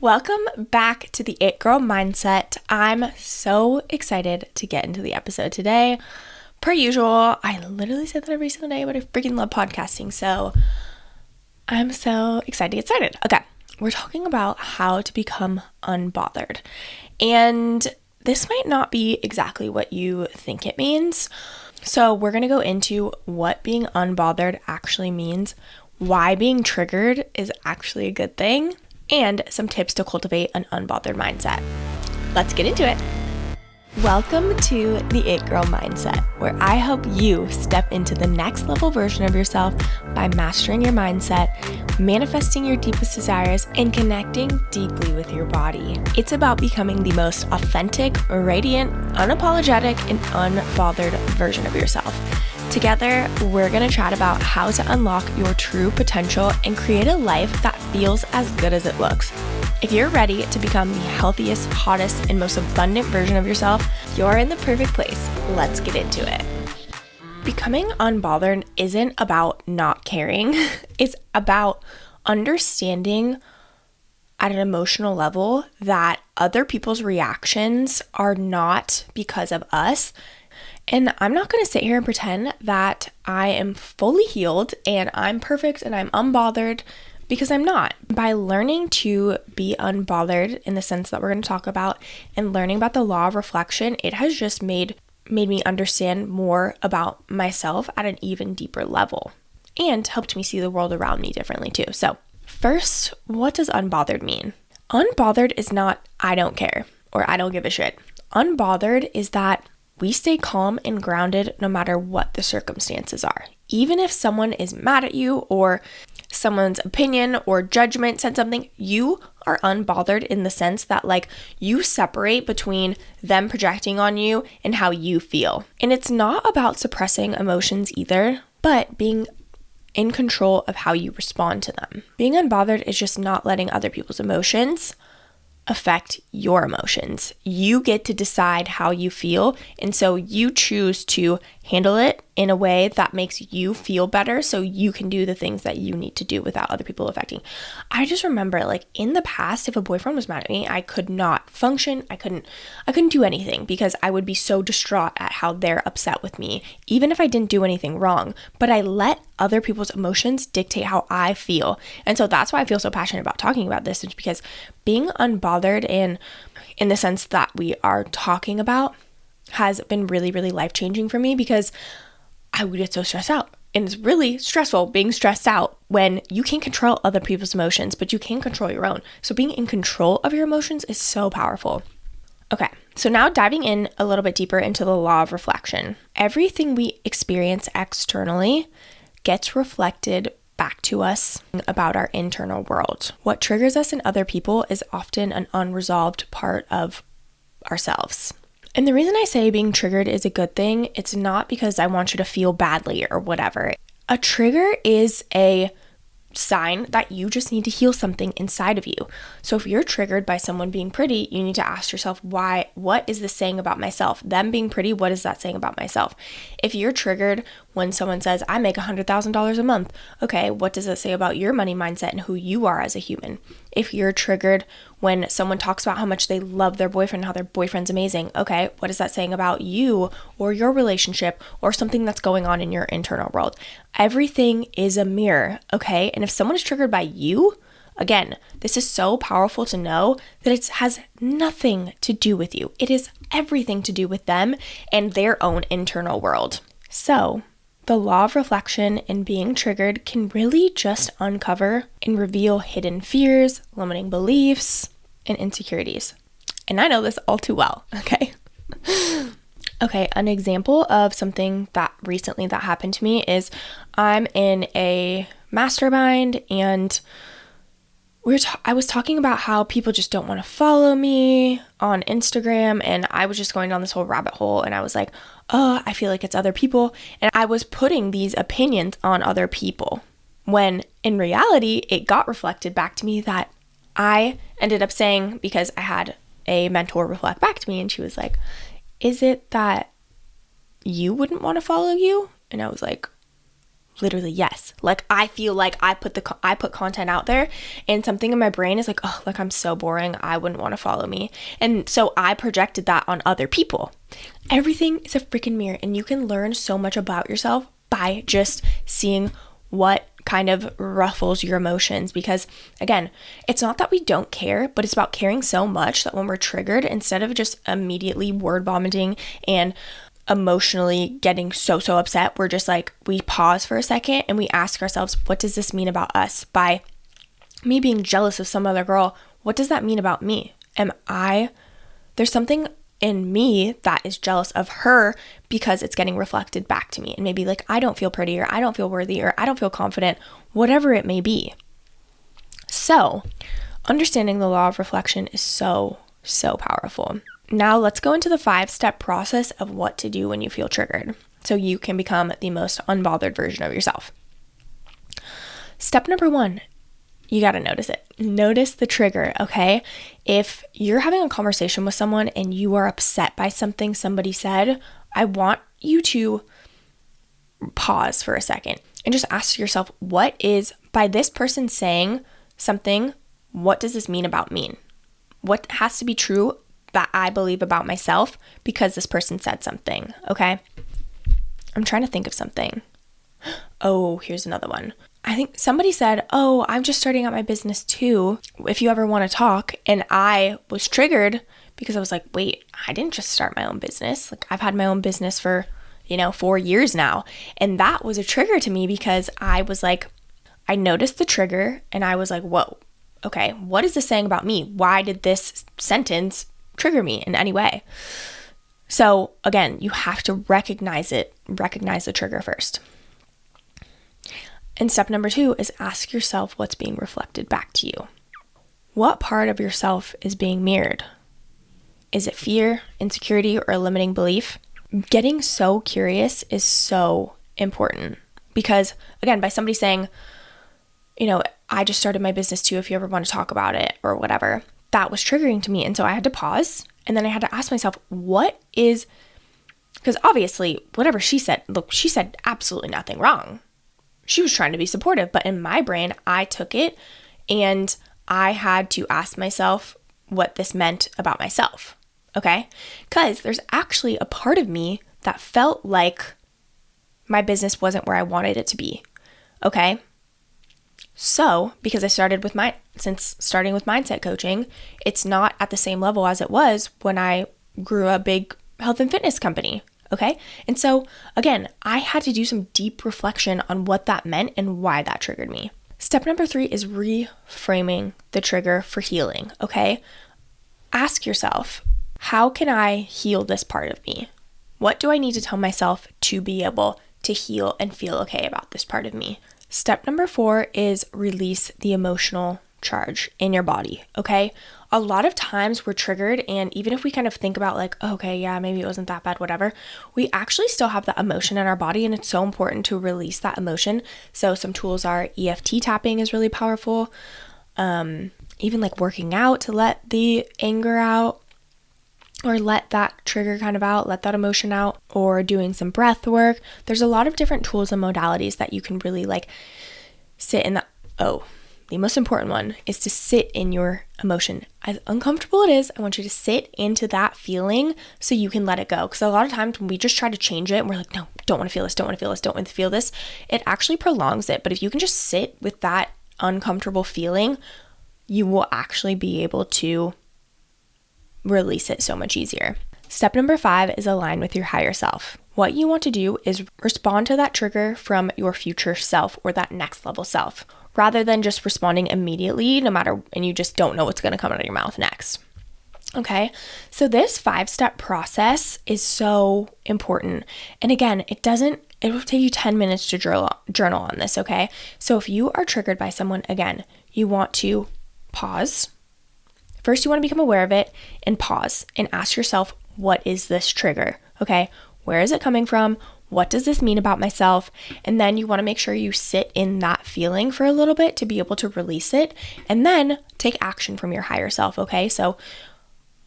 Welcome back to the It Girl Mindset. I'm so excited to get into the episode today. Per usual, I literally say that every single day, but I freaking love podcasting, so I'm so excited to get started. Okay, we're talking about how to become unbothered. And this might not be exactly what you think it means. So we're going to go into what being unbothered actually means, why being triggered is actually a good thing, and some tips to cultivate an unbothered mindset. Let's get into it. Welcome to the It Girl Mindset, where I help you step into the next level version of yourself by mastering your mindset, manifesting your deepest desires, and connecting deeply with your body. It's about becoming the most authentic, radiant, unapologetic, and unbothered version of yourself. Together, we're going to chat about how to unlock your true potential and create a life that feels as good as it looks. If you're ready to become the healthiest, hottest, and most abundant version of yourself, you're in the perfect place. Let's get into it. Becoming unbothered isn't about not caring. It's about understanding at an emotional level that other people's reactions are not because of us. And I'm not going to sit here and pretend that I am fully healed and I'm perfect and I'm unbothered, because I'm not. By learning to be unbothered in the sense that we're going to talk about and learning about the law of reflection, it has just made me understand more about myself at an even deeper level and helped me see the world around me differently too. So first, what does unbothered mean? Unbothered is not I don't care or I don't give a shit. Unbothered is that we stay calm and grounded no matter what the circumstances are. Even if someone is mad at you or someone's opinion or judgment said something, you are unbothered in the sense that you separate between them projecting on you and how you feel. And it's not about suppressing emotions either, but being in control of how you respond to them. Being unbothered is just not letting other people's emotions affect your emotions. You get to decide how you feel, and so you choose to handle it in a way that makes you feel better so you can do the things that you need to do without other people affecting. I just remember in the past, if a boyfriend was mad at me, I could not function. I couldn't do anything because I would be so distraught at how they're upset with me, even if I didn't do anything wrong. But I let other people's emotions dictate how I feel. And so that's why I feel so passionate about talking about this, is because being unbothered in the sense that we are talking about has been really, really life-changing for me, because I would get so stressed out. And it's really stressful being stressed out when you can't control other people's emotions, but you can control your own. So being in control of your emotions is so powerful. Okay, so now diving in a little bit deeper into the law of reflection. Everything we experience externally gets reflected back to us about our internal world. What triggers us in other people is often an unresolved part of ourselves. And the reason I say being triggered is a good thing, it's not because I want you to feel badly or whatever. A trigger is a sign that you just need to heal something inside of you. So if you're triggered by someone being pretty, you need to ask yourself, why? What is this saying about myself? Them being pretty, what is that saying about myself? If you're triggered when someone says, I make $100,000 a month, okay, what does that say about your money mindset and who you are as a human? If you're triggered when someone talks about how much they love their boyfriend, how their boyfriend's amazing, okay, what is that saying about you or your relationship or something that's going on in your internal world? Everything is a mirror, okay? And if someone is triggered by you, again, this is so powerful to know that it has nothing to do with you. It is everything to do with them and their own internal world. So the law of reflection and being triggered can really just uncover and reveal hidden fears, limiting beliefs, and insecurities. And I know this all too well, okay? Okay, an example of something that recently that happened to me is I'm in a mastermind and I was talking about how people just don't want to follow me on Instagram, and I was just going down this whole rabbit hole, and I was like, oh, I feel like it's other people, and I was putting these opinions on other people, when in reality, it got reflected back to me that I ended up saying, because I had a mentor reflect back to me, and she was like, is it that you wouldn't want to follow you? And I was like, literally yes. Like I feel like I put content out there and something in my brain is like, oh, like I'm so boring, I wouldn't want to follow me. And so I projected that on other people. Everything is a freaking mirror, and you can learn so much about yourself by just seeing what kind of ruffles your emotions. Because again, it's not that we don't care, but it's about caring so much that when we're triggered, instead of just immediately word vomiting and emotionally getting so upset, we're just like, we pause for a second and we ask ourselves, what does this mean about us? By me being jealous of some other girl, what does that mean about me? There's something in me that is jealous of her because it's getting reflected back to me. And maybe like, I don't feel pretty, or I don't feel worthy, or I don't feel confident, whatever it may be. So understanding the law of reflection is so powerful. Now let's go into the 5-step process of what to do when you feel triggered, so you can become the most unbothered version of yourself. Step number 1, you got to notice it. Notice the trigger, okay? If you're having a conversation with someone and you are upset by something somebody said, I want you to pause for a second and just ask yourself, what is, by this person saying something, what does this mean about me? What has to be true that I believe about myself because this person said something, okay? I'm trying to think of something. Oh, here's another one. I think somebody said, oh, I'm just starting out my business too, if you ever want to talk. And I was triggered because I was like, wait, I didn't just start my own business. Like I've had my own business for, 4 years now. And that was a trigger to me because I was like, I noticed the trigger and I was like, whoa, okay, what is this saying about me? Why did this sentence trigger me in any way? So again, you have to recognize the trigger first. And step number 2 is ask yourself what's being reflected back to you. What part of yourself is being mirrored? Is it fear, insecurity, or a limiting belief? Getting so curious is so important because, again, by somebody saying, I just started my business too, if you ever want to talk about it or whatever, that was triggering to me. And so I had to pause, and then I had to ask myself, because obviously whatever she said, look, she said absolutely nothing wrong. She was trying to be supportive, but in my brain, I took it and I had to ask myself what this meant about myself, okay? Because there's actually a part of me that felt like my business wasn't where I wanted it to be, okay? So, because since starting with mindset coaching, it's not at the same level as it was when I grew a big health and fitness company. Okay. And so again, I had to do some deep reflection on what that meant and why that triggered me. Step number 3 is reframing the trigger for healing. Okay. Ask yourself, how can I heal this part of me? What do I need to tell myself to be able to heal and feel okay about this part of me? Step number 4 is release the emotional charge in your body. Okay. A lot of times we're triggered, and even if we kind of think about like, okay, yeah, maybe it wasn't that bad, whatever, we actually still have that emotion in our body, and it's so important to release that emotion. So some tools are EFT tapping is really powerful. Even like working out to let the anger out, or let that trigger kind of out, let that emotion out, or doing some breath work. There's a lot of different tools and modalities that you can really like sit in the most important one is to sit in your emotion. As uncomfortable it is, I want you to sit into that feeling so you can let it go. Because a lot of times when we just try to change it and we're like, no, don't want to feel this, don't want to feel this, don't want to feel this, it actually prolongs it. But if you can just sit with that uncomfortable feeling, you will actually be able to release it so much easier. Step number 5 is align with your higher self. What you want to do is respond to that trigger from your future self or that next level self, rather than just responding immediately and you just don't know what's going to come out of your mouth next. Okay, so this 5-step process is so important. And again, it will take you 10 minutes to journal on this, okay? So if you are triggered by someone, again, you want to pause. First, you want to become aware of it and pause and ask yourself, what is this trigger? Okay, where is it coming from? What does this mean about myself? And then you want to make sure you sit in that feeling for a little bit to be able to release it and then take action from your higher self, okay? So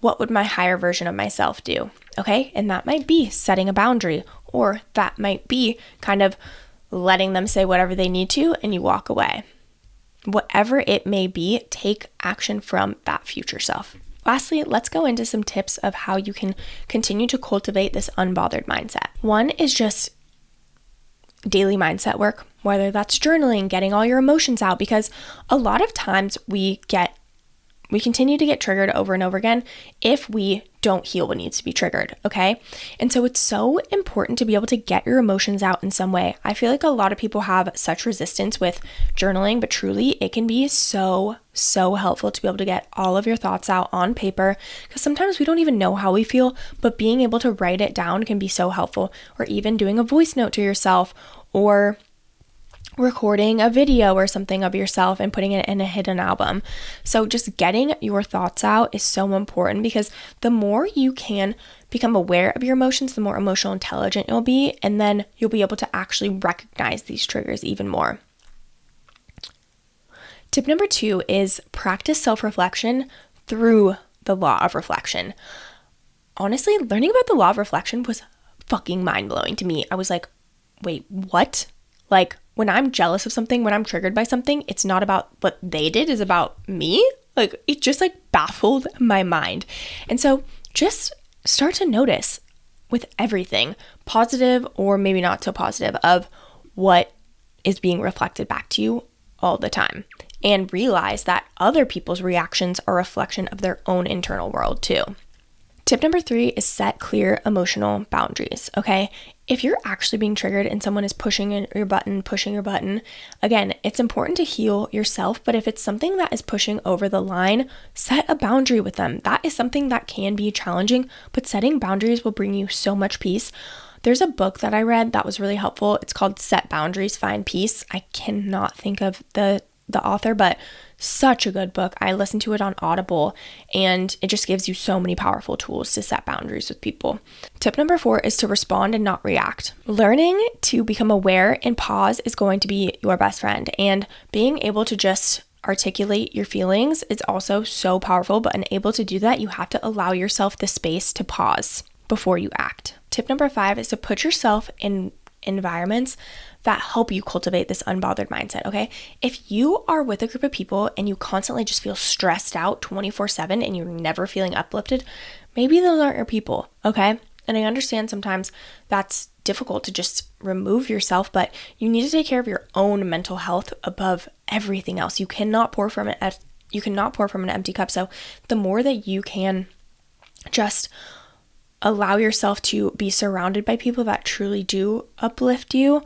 what would my higher version of myself do? Okay, and that might be setting a boundary, or that might be kind of letting them say whatever they need to, and you walk away. Whatever it may be, take action from that future self. Lastly, let's go into some tips of how you can continue to cultivate this unbothered mindset. One is just daily mindset work, whether that's journaling, getting all your emotions out, because a lot of times we continue to get triggered over and over again if we don't heal what needs to be triggered, okay? And so it's so important to be able to get your emotions out in some way. I feel like a lot of people have such resistance with journaling, but truly it can be so helpful to be able to get all of your thoughts out on paper, because sometimes we don't even know how we feel, but being able to write it down can be so helpful. Or even doing a voice note to yourself, or recording a video or something of yourself and putting it in a hidden album. So just getting your thoughts out is so important, because the more you can become aware of your emotions, the more emotional intelligent you'll be, and then you'll be able to actually recognize these triggers even more. Tip number 2 is practice self-reflection through the law of reflection. Honestly, learning about the law of reflection was fucking mind-blowing to me. I was like, wait, what? Like, when I'm jealous of something, when I'm triggered by something, it's not about what they did, it's about me. Like, it just baffled my mind. And so just start to notice with everything, positive or maybe not so positive, of what is being reflected back to you all the time. And realize that other people's reactions are a reflection of their own internal world too. Tip number 3 is set clear emotional boundaries, okay? If you're actually being triggered and someone is pushing your button, again, it's important to heal yourself, but if it's something that is pushing over the line, set a boundary with them. That is something that can be challenging, but setting boundaries will bring you so much peace. There's a book that I read that was really helpful. It's called Set Boundaries, Find Peace. I cannot think of the author, but such a good book. I listened to it on Audible, and it just gives you so many powerful tools to set boundaries with people. Tip number 4 is to respond and not react. Learning to become aware and pause is going to be your best friend, and being able to just articulate your feelings is also so powerful, but unable to do that, you have to allow yourself the space to pause before you act. Tip number 5 is to put yourself in environments that help you cultivate this unbothered mindset, okay? If you are with a group of people and you constantly just feel stressed out 24/7 and you're never feeling uplifted, maybe those aren't your people, okay? And I understand sometimes that's difficult to just remove yourself, but you need to take care of your own mental health above everything else. You cannot pour from an empty cup. So the more that you can just allow yourself to be surrounded by people that truly do uplift you,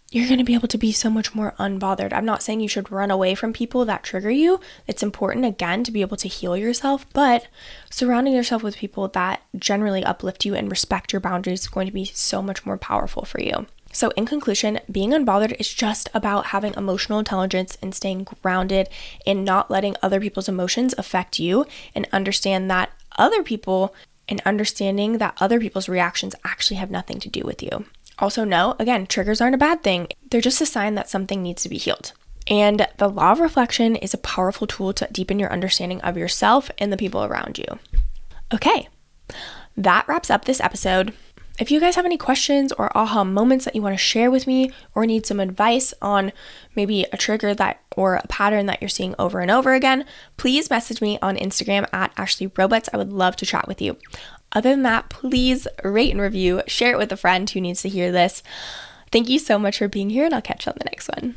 you're going to be able to be so much more unbothered. I'm not saying you should run away from people that trigger you. It's important, again, to be able to heal yourself, but surrounding yourself with people that generally uplift you and respect your boundaries is going to be so much more powerful for you. So in conclusion, being unbothered is just about having emotional intelligence and staying grounded and not letting other people's emotions affect you, and understanding that other people's reactions actually have nothing to do with you. Also know, again, triggers aren't a bad thing. They're just a sign that something needs to be healed. And the law of reflection is a powerful tool to deepen your understanding of yourself and the people around you. Okay, that wraps up this episode. If you guys have any questions or aha moments that you want to share with me, or need some advice on maybe a trigger or a pattern that you're seeing over and over again, please message me on Instagram at AshleyRobots. I would love to chat with you. Other than that, please rate and review, share it with a friend who needs to hear this. Thank you so much for being here, and I'll catch you on the next one.